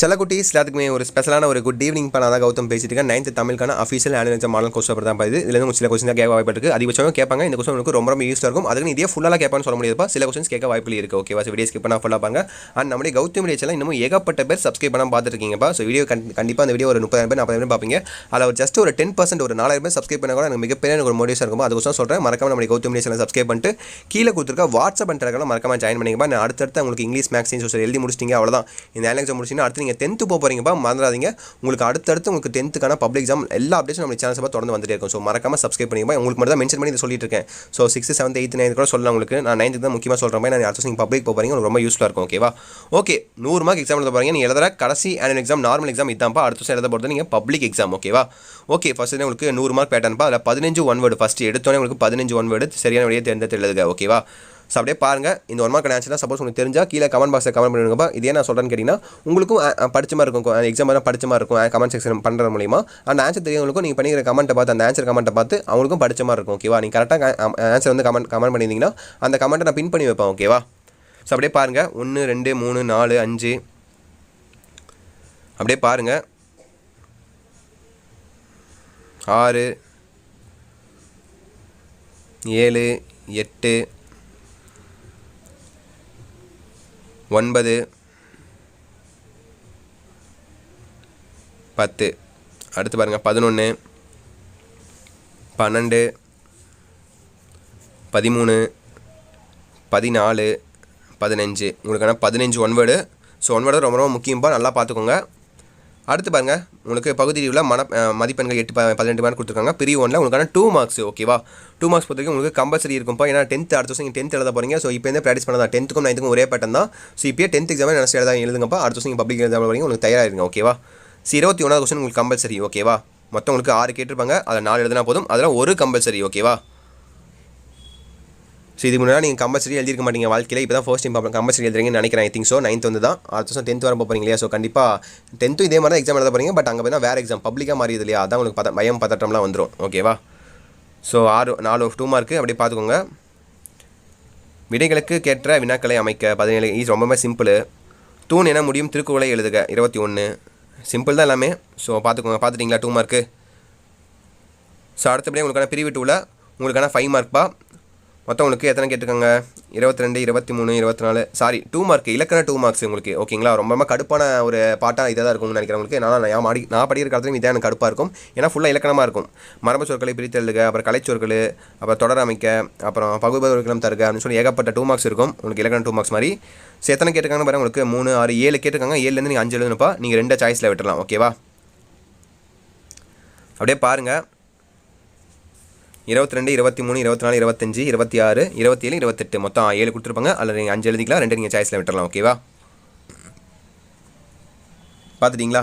செல்லக்குட்டீஸ் எல்லாத்துக்குமே ஒரு ஸ்பெஷலான ஒரு குட் ஈவினிங் பண்ண தான் கௌதம் பேசிட்டு இருக்கேன். 9th தமிழுக்கான official annual exam model question paper தான் இது. இதுல சில கொஸ்டின் கேட்க வாய்ப்பு இருக்குது. அதிகபட்சமாக கேட்பாங்க. இந்த கொஸ்டின் உங்களுக்கு ரொம்ப யூஸ்ஃபுல்லாக இருக்கும். அதுக்கு இதே ஃபுல்லாக கேட்பான்னு சொல்ல முடியாதுப்பா. சில கொஸ்டின்ஸ் கேட்க வாய்ப்பு இருக்குது. ஓகேவா? வீடியோ ஸ்கிப் பண்ணால் ஃபுல்லாக பாருங்க. அண்ட் நம்மளுடைய கௌதம் வீடியோ சேனல் இன்னும் ஏகப்பட்ட பேர் சப்ஸ்கிரைப் பண்ணால் பார்த்துருக்கீங்கப்பா. ஸோ வீடியோ கண்டிப்பாக அந்த வீடியோ ஒரு 30,000 பேர் 40,000 பேர் பார்ப்பீங்க. அதில் ஒரு ஜஸ்ட் ஒரு 10% ஒரு 4,000 பேர் சப்ஸ்கிரைப் பண்ண கூட எனக்கு மிகப்பெரிய ஒரு மோட்டிவேஷன் இருக்கும். அதுக்கோசம் சொல்கிறேன், மறக்காம நம்மளுடைய கௌதம் வீடியோ சேனல் சப்ஸ்கிரைப் பண்ணிட்டு கீழே கொடுத்துருக்க வாட்ஸ்அப் அண்ட் டெலிகிராம் மறக்காம ஜாயின் பண்ணிங்கப்பா. நான் அடுத்தடுத்து உங்களுக்கு இங்கிலீஷ் மேக்ஸ் சயின்ஸ் சோசியல் எழுதி முடிச்சிட்டிங்க, அவ்வளோதான். இந்த ஆனுவல் எக்ஸாம் முடிச்சிங்கன்னா அடுத்து நீங்கள் 10th போகிறீங்கப்பா. மறந்துடாதீங்க, உங்களுக்கு அடுத்தடுத்து உங்களுக்கு 10th பப்ளிக் எக்ஸாம் எல்லா அப்டேட்ஸும் நம்ம சேனல்ஸ் தொடர்ந்து வந்துட்டே இருக்கும். ஸோ மறக்காம சப்ஸ்கிரைப் பண்ணிப்பா. உங்களுக்கு மட்டும் தான் மென்ஷன் பண்ணி இதை சொல்லிட்டு இருக்கேன். So 6th 7th 8th 9th கூட சொல்லலாம். உங்களுக்கு நான் 9th தான் முக்கியமாக சொல்கிறேன். நான் அடுத்த நீங்கள் பப்ளிக் போகிறீங்க, உங்களுக்கு ரொம்ப யூஸ்ஃபுல்லாக இருக்கும். ஓகேவா? ஓகே, 100 மார்க் எக்ஸாம் எழுத போகிறீங்க. நீங்கள் எழுதுற கடைசி ஆனுவல் எக்ஸாம் நார்மல் எக்ஸாம் இதான்ப்பா. அடுத்த வருஷம் எழுத போகிறது நீங்கள் பப்ளிக் எக்ஸாம். ஓகேவா? ஓகே, ஃபர்ஸ்ட் உங்களுக்கு 100 மார்க் பேட்டர்ன்பா. அதில் 15 ஒன் வேர்டு ஃபஸ்ட் எடுத்தோன்னே உங்களுக்கு 15 ஒன் வேர்டு சரியான வழியை தேர்ந்தெடுத்து எழுதுங்க. ஓகேவா? ஸோ அப்படியே பாருங்கள், இந்த 1 மார்க் ஆன்சர் சப்போஸ் உங்களுக்கு தெரிஞ்சால் கீழே கமெண்ட் பாக்ஸில் கமெண்ட் பண்ணிடுங்கப்பா. இதே நான் சொல்கிறேன்னு கேட்டிங்கன்னா உங்களுக்கும் படிச்ச மாதிரி இருக்கும், எக்ஸாம் தான் படிச்ச மாதிரி இருக்கும். கமெண்ட் செக்ஷன் பண்ணுறது மூலிமா அந்த ஆன்சர் தெரியவங்களுக்கும் நீங்கள் பண்ணிக்கிற கமெண்ட்டை பார்த்து அந்த ஆன்சர் கமெண்ட்டை பார்த்து அவங்களுக்கும் படிச்ச மாதிரி இருக்கும். ஓகேவா? நீங்கள் கரெக்டாக ஆன்சர் வந்து கமெண்ட் பண்ணியிருந்தீங்கன்னா அந்த கமெண்ட்டை நான் பின் பண்ணி வைப்பேன். ஓகேவா? ஸோ அப்படியே பாருங்கள், 1 2 3 4 5 அப்படியே பாருங்கள், 6 7 8 9 10 அடுத்து பாருங்கள் 11 12 13 14 15 உங்களுக்கான 15 one word. So one word ரொம்ப ரொம்ப முக்கியமாக நல்லா பார்த்துக்கோங்க. அடுத்து பாருங்கள், உங்களுக்கு பகுதி உள்ள மதிப்பெண்கள் 8 18 மார்க் கொடுத்துருக்காங்க. பிரிவு 1ல் உங்களுக்கான 2 மார்க்ஸ். ஓகேவா? 2 மார்க்ஸ் பொறுத்தவரைக்கும் உங்களுக்கு கம்பல்சரி இருக்கும்ப்பா. ஏன்னா 10th அடுத்த வருஷம் நீங்கள் 10th எழுத போகிறீங்க. ஸோ இப்போ வந்து ப்ராக்டிஸ் பண்ணதான் 10th 9th ஒரே பேட்டர்ன் தான். ஸோ இப்போயே 10th எக்ஸாமே நினச்சி எழுதுங்கப்பா. அடுத்த வருஷம் நீங்கள் பப்ளிக் எழுத போகிறீங்க, உங்களுக்கு தயாராகிருங்க. ஓகேவா? 21வது கொஸ்டின் உங்களுக்கு கம்பல்சரி. ஓகேவா? மொத்தம் உங்களுக்கு 6 கேட்டிருப்பாங்க, அதில் 4 எழுதினா போதும். அதில் ஒரு கம்பல்சரி. ஓகேவா? ஸோ இது முன்னாடி நீங்கள் கம்பல்சரி எழுதிருக்க மாட்டீங்க வாழ்க்கையில். இப்போ தான் ஃபர்ஸ்ட் டைம் கம்பல்சரி எழுதுறீங்கன்னு நினைக்கிறேன். ஐ திங்க் ஸோ 9th வந்து தான். அடுத்த வருஷம் 10th வர போகிறீங்க இல்லையா? ஸோ கண்டிப்பாக 10th இதே மாதிரி தான் எக்ஸாம் எழுத போகிறீங்க. பட் அங்கே போய் வேறு எக்ஸாம் பப்ளிக்காக மாறியது இல்லையா? அதான் உங்களுக்கு பயம் பதட்டம்லாம் வந்துடும். ஓகேவா? ஸோ 4 2 மார்க்கு அப்படியே பார்த்துக்கோங்க. விடைகளுக்கு கேட்ட வினாக்களை அமைக்க 17 இது ரொம்பவே சிம்பிள். தூண் என முடியும் திருக்குறளை எழுதுக 21 சிம்பிள் தான் எல்லாமே. ஸோ பார்த்துக்கோங்க. பார்த்துட்டிங்களா 2 மார்க்கு? ஸோ அடுத்தபடியே உங்களுக்கான பிரிவு 2ல் உங்களுக்கான 5 மார்க்பா. மொத்தம் உங்களுக்கு எத்தனை கேட்டிருக்காங்க? 22 23 24 சாரி 2 மார்க் இலக்கண 2 மார்க்ஸ் உங்களுக்கு. ஓகேங்களா? ரொம்ப கடுப்பான ஒரு பாட்டாக இதாக தான் இருக்கும்னு நினைக்கிறேன் உங்களுக்கு. நான் படிக்கிற காலத்துலையும் இதான் எனக்கு கடுப்பாக இருக்கும். ஏன்னா ஃபுல்லாக இலக்கணமாக இருக்கும். மரபு சொற்களை பிரித்து எழுதுக, அப்புறம் கலைச்சொற்கள், அப்புறம் தொடர் அமைக்க, அப்புறம் பகுபதம் தருக அப்படின்னு சொல்லி ஏகப்பட்ட 2 மார்க்ஸ் இருக்கும் உங்களுக்கு. இலக்கண 2 மார்க்ஸ் மாதிரி. ஸோ எத்தனை கேட்டிருக்காங்கன்னு பாருங்கள். உங்களுக்கு 3 6 7 கேட்டிருக்காங்க. 7லேருந்து நீங்கள் 5 எழுதுனப்பா. நீங்கள் 2 சாய்ஸில் விட்டுடலாம். ஓகேவா? அப்படியே பாருங்கள், 22 23 24 25 26 27 28 மொத்தம் 7 கொடுத்துருப்பாங்க. அதில் நீங்கள் 5 எழுதிக்கலாம், 2 நீங்கள் சாய்ஸில் விட்டுடலாம். ஓகேவா? பார்த்துட்டிங்களா?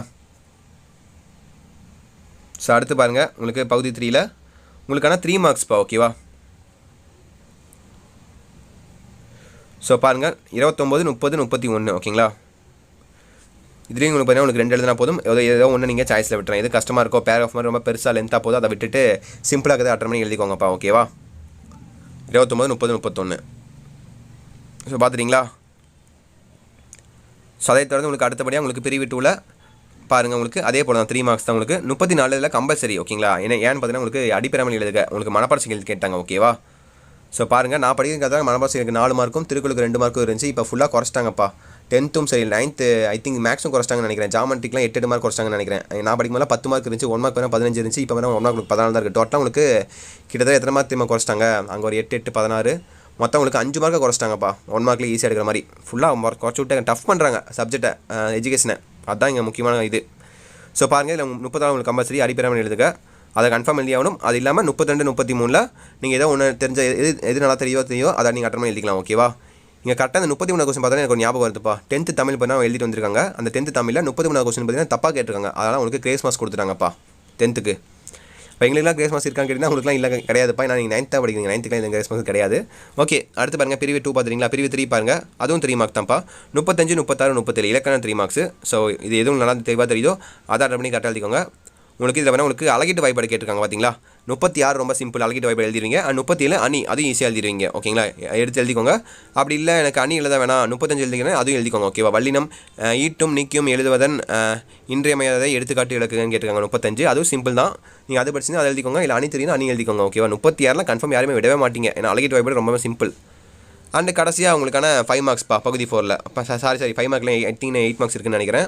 ஸோ அடுத்து பாருங்கள், உங்களுக்கு பகுதி 3ல் உங்களுக்கான 3 மார்க்ஸ்ப்பா. ஓகேவா? ஸோ பாருங்கள், 29 30 31. ஓகேங்களா? இதுலேயும் உங்களுக்கு பார்த்தீங்கன்னா உங்களுக்கு 2 எழுதினா போதும். ஏதோ ஒன்று நீங்கள் சாய்ஸில் விட்டுறேன். எது கஷ்டமாக இருக்கோ, பேராகிராஃப் மாதிரி ரொம்ப பெருசாக லென்த்தாக போதும், அதை விட்டுட்டு சிம்பிளாக கதை அட்டன் பண்ணி எழுதிக்கோங்கப்பா. ஓகேவா? 29 30 31. ஸோ பார்த்துட்டிங்களா? ஸோ அதை தொடர்ந்து உங்களுக்கு அடுத்தபடியாக உங்களுக்கு பிரிவு 2ல் பாருங்கள், உங்களுக்கு அதே போல் தான் 3 மார்க்ஸ் தான் உங்களுக்கு. 34 கம்பல்சரி. ஓகேங்களா? ஏன்னு பார்த்தீங்கன்னா உங்களுக்கு அடிப்பெறாமல் எழுதுக, உங்களுக்கு மனப்பாடம் கேட்டாங்க. ஓகேவா? ஸோ பாருங்கள், நான் படிக்கிறதுக்காக மனப்பாடம் 4 மார்க்கும் திருக்குறளுக்கு 2 மார்க்கும் இருந்துச்சு. இப்போ ஃபுல்லாக குறைச்சிட்டாங்கப்பா. 10th சரி 9th ஐ திங்க் மேக்ஸும் குறைச்சிட்டாங்கன்னு நினைக்கிறேன். ஜாமெட்ரிக்லாம் 8 மார்க் குறைச்சிட்டாங்கன்னு நினைக்கிறேன். நான் படிக்கும்போது 10 மார்க் இருந்துச்சு. 1 மார்க் 15 இருந்துச்சு. இப்போ வேணால் 1 மார்க் 14 தான் இருக்குது. டோட்டலாக உங்களுக்கு கிட்டத்தட்ட எத்தனை மார்க் திரும்ப குறைச்சிட்டாங்க? அங்கே ஒரு 8 8 16 மொத்தம் உங்களுக்கு 5 மார்க்காக குறைச்சிட்டாங்கப்பா. 1 மார்க்கில் ஈஸியாக எடுக்கிற மாதிரி ஃபுல்லாக மார்க் குறைச்சி விட்டு டஃப் பண்ணுறாங்க சப்ஜெக்டை, எஜுகேஷனை. அதுதான் இங்கே முக்கியமான இது. ஸோ பாருங்கள், இதில் 30 உங்களுக்கு கம்பல்சரி அடிப்பெறாமல் எழுதுக, அதை கன்ஃபார்ம் எழுதி ஆகணும். அது இல்லாமல் 32 33 நீங்கள் ஏதோ ஒன்று தெரிஞ்ச எது நல்லா தெரியும் அதை நீங்கள் அட்டன் பண்ணி எழுதிக்கலாம். ஓகேவா? இங்கே கரெக்டாக அந்த 33 கொஸ்டின் பார்த்தா எனக்கு ஒரு ஞாபகம் வருதுப்பா. 10th தமிழ் பண்ணால் எழுதிட்டு வந்திருக்காங்க. அந்த 10th தமிழில் 33 கொஸ்டின் பார்த்தீங்கன்னா தப்பாக கேட்டிருக்காங்க. அதனால் உங்களுக்கு கிரேஸ் மார்க்ஸ் கொடுத்துட்டாங்கப்பா 10th. இப்போ எங்களுக்குலாம் கிரேஸ் மார்க்ஸ் இருக்கான்னு கேட்டிங்கன்னா உங்களுக்குலாம் இல்லை கிடையாதுப்பா. நான் நீங்கள் 9th தான் படிக்கிறீங்க. 9th இந்த கிரேஸ் மார்க்ஸ் கிடையாது. ஓகே, அடுத்து பாருங்கள், பிரிவு 2 பார்த்துறீங்களா? பிரிவு 3 பாருங்கள், அதுவும் 3 மார்க் தான்ப்பா. 35 36 37 இலக்கண 3 மார்க்ஸ். ஸோ இது எதுவும் நல்லா தெளிவாக தெரியுதோ அதை அட்டன் பண்ணி கரெக்டாக எழுதிக்கோங்க. உங்களுக்கு இதில் வேணால் உங்களுக்கு அழகிட்டு வாய்ப்பாடு கேட்டிருக்காங்க. பார்த்தீங்களா? 36 ரொம்ப சிம்பிள் அல்கிட் வைபர் எழுதிடுவீங்க. 37 அணி அதுவும் ஈஸியாக எழுதிடுவீங்க. ஓகேங்களா, எடுத்து எழுதிக்கோங்க. அப்படி இல்லை எனக்கு அணி எழுத வேணாம் 35 எழுதிக்கிறேன் அதுவும் எழுதிக்கோங்க. ஓகேவா, வல்லினம் ஈட்டும் நீக்கியும் எழுதுவதன் இன்றியமையாததை எடுத்துக்காட்டு விளக்குங்கன்னு கேட்டிருக்காங்க. 35 அதுவும் சிம்பிள் தான். நீங்கள் அது படிச்சுன்னா அதை எழுதிக்கோங்க. இல்லை அணி தெரியும் அணி எழுதிக்கோங்க. ஓகேவா, 36 கன்ஃபார்ம் யாருமே விடவே மாட்டீங்க. ஏன்னா அல்கிட் வைபர் ரொம்ப சிம்பிள். அண்டு கடைசியாக உங்களுக்கான 5 மார்க்ஸ்ப்பா பகுதி 4ல். சாரி 5 மார்க்கில் ஐ திங்க் 8 மார்க்ஸ் இருக்குன்னு நினைக்கிறேன்.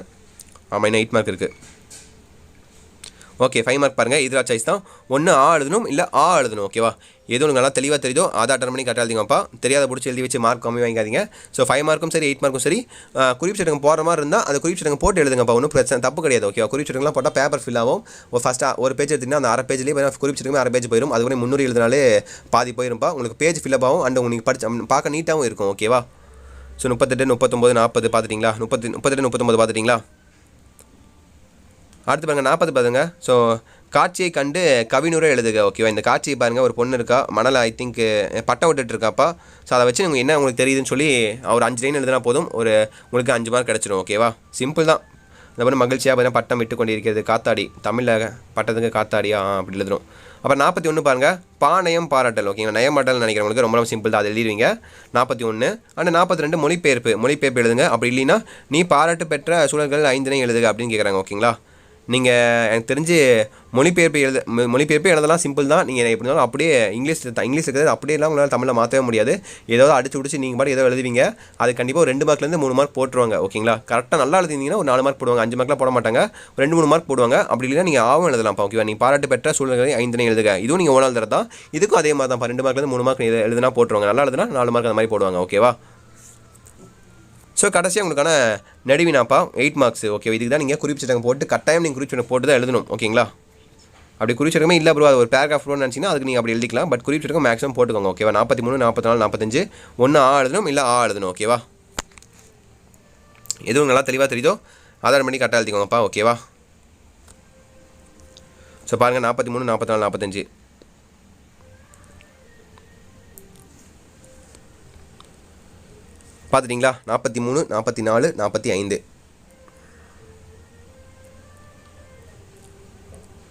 ஆமாம், இன்னும் 8 மார்க் இருக்குது. ஓகே, 5 மார்க் பாருங்கள். இதில் சாய்ஸ் தான். ஒன்று ஆ எழுதணும் இல்லை ஆ எழுதணும். ஓகேவா, எது உங்களுக்கு நல்லா தெளிவாக தெரியுதோ அதை அட்டன் பண்ணி கரெக்டாக எழுதிங்கப்பா. தெரியாத பிடிச்சி எழுதி வச்சு மார்க் கம்மி வாங்காதீங்க. ஸோ 5 மார்க்கும் சரி 8 மார்க்கும் சரி குறிப்பு சட்டங்க போகிற மாதிரி இருந்தால் அந்த குறிப்பு சட்டங்க போட்டு எழுதுங்கப்பா. ஒன்றும் பிரச்சனை தப்பு கிடையாது. ஓகேவா, குறிப்பு சட்டங்கள்லாம் போட்டால் பேப்பர் ஃபில் ஆகும். ஃபஸ்ட்டாக ஒரு பேஜ் எடுத்திங்கன்னா அந்த அரை பேஜ்லேயே குறிப்பு சட்டமே அரை பேஜ் போயிடும். அதுக்கு முன்னூறு எழுதினாலே பாதி போயிருப்பா. உங்களுக்கு பேஜ் ஃபில் ஆகும். அண்ட் உங்களுக்கு படிச்சு பார்க்க நீட்டாகவும் இருக்கும். ஓகேவா, ஸோ 38 39 40 பார்த்துட்டிங்களா? 38 39 பார்த்துட்டிங்களா? அடுத்து பாருங்கள் 40 பாருங்க. ஸோ காட்சியை கண்டு கவினுரை எழுதுக. ஓகேவா, இந்த காட்சியை பாருங்கள். ஒரு பொண்ணு இருக்கா மணலை ஐ திங்க் பட்டம் விட்டுட்டு இருக்காப்பா. ஸோ அதை வச்சு நீங்கள் என்ன உங்களுக்கு தெரியுதுன்னு சொல்லி ஒரு 5 லைன் எழுதினா போதும். உங்களுக்கு 5 மார்க் கிடச்சிடும். ஓகேவா, சிம்பிள் தான். இந்த மாதிரி மகிழ்ச்சியாக பார்த்தீங்கன்னா பட்டம் விட்டு கொண்டு இருக்கிறது காத்தாடி. தமிழில் பட்டத்துக்கு காத்தாடியா அப்படி எழுதணும். அப்புறம் 41 பாருங்கள். பாளையம் பாராட்டல். ஓகேங்களா, நயமாட்டல் நினைக்கிறவங்களுக்கு ரொம்ப ரொம்ப சிம்பிள் தான். அதை எழுதிடுவீங்க. 41 அண்ட் 42 மொழிபெயர்ப்பு எழுதுங்க. அப்படி இல்லைன்னா நீ பாராட்டு பெற்ற சூழல்கள் 5 எழுதுக அப்படின்னு கேட்குறாங்க. ஓகேங்களா, நீங்கள் எனக்கு தெரிஞ்சு மொழிபெயர்ப்பு எழுதலாம். சிம்பிள் தான். நீங்கள் எப்படி இருந்தாலும் அப்படியே இங்கிலீஷ் இருக்கிறது அப்படியே எல்லாம் உங்களால் தமிழில் மாற்றவே முடியாது. ஏதாவது அடிச்சு நீங்கள் பாட்டு ஏதோ எழுதுவீங்க. அது கண்டிப்பாக ஒரு 2 மார்க்லேருந்து 3 மார்க் போட்டுருவாங்க. ஓகேங்களா, கரெக்டாக நல்லா எழுதிங்கன்னா ஒரு 4 மார்க் போடுவாங்க. 5 மார்க்லாம் போட மாட்டாங்க. 2-3 மார்க் போடுவாங்க. அப்படி இல்லைன்னா நீங்கள் ஆவும் எழுதலாம்ப்பா. ஓகேவா, நீங்கள் பாராட்டு பெற்ற சூழ்நிலை 5 எழுதுக. இதுவும் நீங்கள் ஓனால் தர தான். இதுக்கும் அதே மாதிரி தான். 2 மார்க்லேருந்து 3 மார்க் எழுதுனா போட்டுருவாங்க. நல்லா எழுதுனா 4 மார்க் அந்த மாதிரி போடுவாங்க. ஓகேவா, ஸோ கடைசியாக உங்களுக்கான நடுவினாப்பா 8 மார்க்ஸ். ஓகே, இதுக்கு தான் நீங்கள் குறிப்பிட்ட போட்டு கட்டாயம் நீங்கள் குறிப்பிட்ட போட்டு தான் எழுதணும். ஓகேங்களா, அப்படி குறிப்பிட்டமே இல்லை ப்ரோ அது ஒரு பேராகிராஃப் நினச்சிங்கன்னா அதுக்கு நீங்கள் அப்படி எழுதிக்கலாம். பட் குறிப்பிட்ட மேக்ஸிமம் போட்டுக்கோங்க. ஓகேவா, 43 44 45 ஒன்று ஆ எழுதணும் இல்லை ஆ எழுதணும். ஓகேவா, எதுவும் நல்லா தெளிவாக தெரியுதோ ஆதார் பண்ணி கரெக்டாக எழுதிக்கோங்கப்பா. ஓகேவா, ஸோ பாருங்கள் 43 44 45 பார்த்துட்டிங்களா? 43 44 45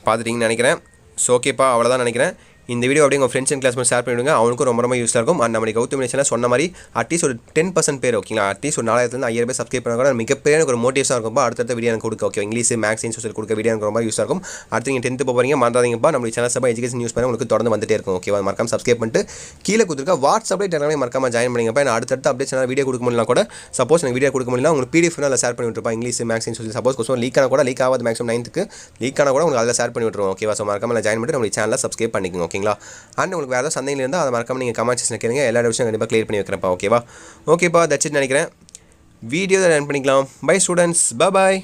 பார்த்துட்டிங்கன்னு நினைக்கிறேன். ஸோ ஓகேப்பா, அவ்வளோதான் நினைக்கிறேன். இந்த வீடியோ அப்படியே உங்கள் ஃப்ரெண்ட்ஸ் அண்ட் கிளாஸ்மேட் ஷேர் பண்ணிவிடுங்க. அவனுக்கும் ரொம்ப ரொம்ப யூஸ்ஃபாக இருக்கும். அண்ட் நம்ம கௌதம் சேனல் சொன்ன மாதிரி அட்லீஸ்ட் ஒரு 10% பேர் ஓகேங்களா, அட்லீஸ்ட் ஒரு 4000 5000 பேர் சப்ஸ்கிரைப் பண்ண கூட மிகப்பெரிய எனக்கு ஒரு மோட்டிவேஷனாக இருக்கும்ப்பா. அடுத்த வீடியோ எனக்கு கொடுக்க. ஓகே, இங்கிலீஷ் மேக்ஸ் சோஷியல் கொடுக்க வீடியோ எனக்கு ரொம்ப யூஸாக இருக்கும். அடுத்து நீங்கள் 10th போகிறீங்க மறந்துடாதீங்கப்பா. நம்ம சேனல் சபா எஜுகேஷன் நியூஸ் பண்ணி உங்களுக்கு தொடர்ந்து வந்துட்டே இருக்கும். ஓகேவா, மறக்காம சப்ஸ்கிரைப் பண்ணிட்டு கீழே கொடுத்துருக்க வாட்ஸ்அப்லேயே டெலிகிராமே மறக்காம ஜாயின் பண்ணிங்கப்பா. நான் அடுத்தடுத்து அப்டேட் சேனல் வீடியோ கொடுக்க முடியல கூட சப்போஸ் எனக்கு வீடியோ கொடுக்க முடியல உங்களுக்கு PDF அதில் ஷேர் பண்ணி விட்டுருப்பா. English maths social suppose question leak ஆனால் கூட லீக் ஆகாது. மேக்ஸிமம் 9th லீக் ஆனால் கூட உங்களுக்கு அதில் ஷேர் பண்ணி விட்டுருவோம். ஓகேவா, ஸோ மறக்காம ஜாயின் பண்ணிட்டு நம்ம சேனலில் சப்ஸ்கிரைப் பண்ணிக்கோங்க. ஓகேங்களா, அண்ட் உங்களுக்கு வேறு ஏதாவது சந்தேகம் இருந்தால் அதை மறக்காம நீங்கள் கமெண்ட் செக்ஷனில் கேளுங்க. எல்லா விஷயம் கண்டிப்பாக கிளியர் பண்ணி வைக்கிறேன்ப்பா. ஓகேவா, ஓகேப்பா, தட்ஸ் இட் நினைக்கிறேன். வீடியோ தான் ரன் பண்ணிக்கலாம். பை ஸ்டூடெண்ட்ஸ், பாய்.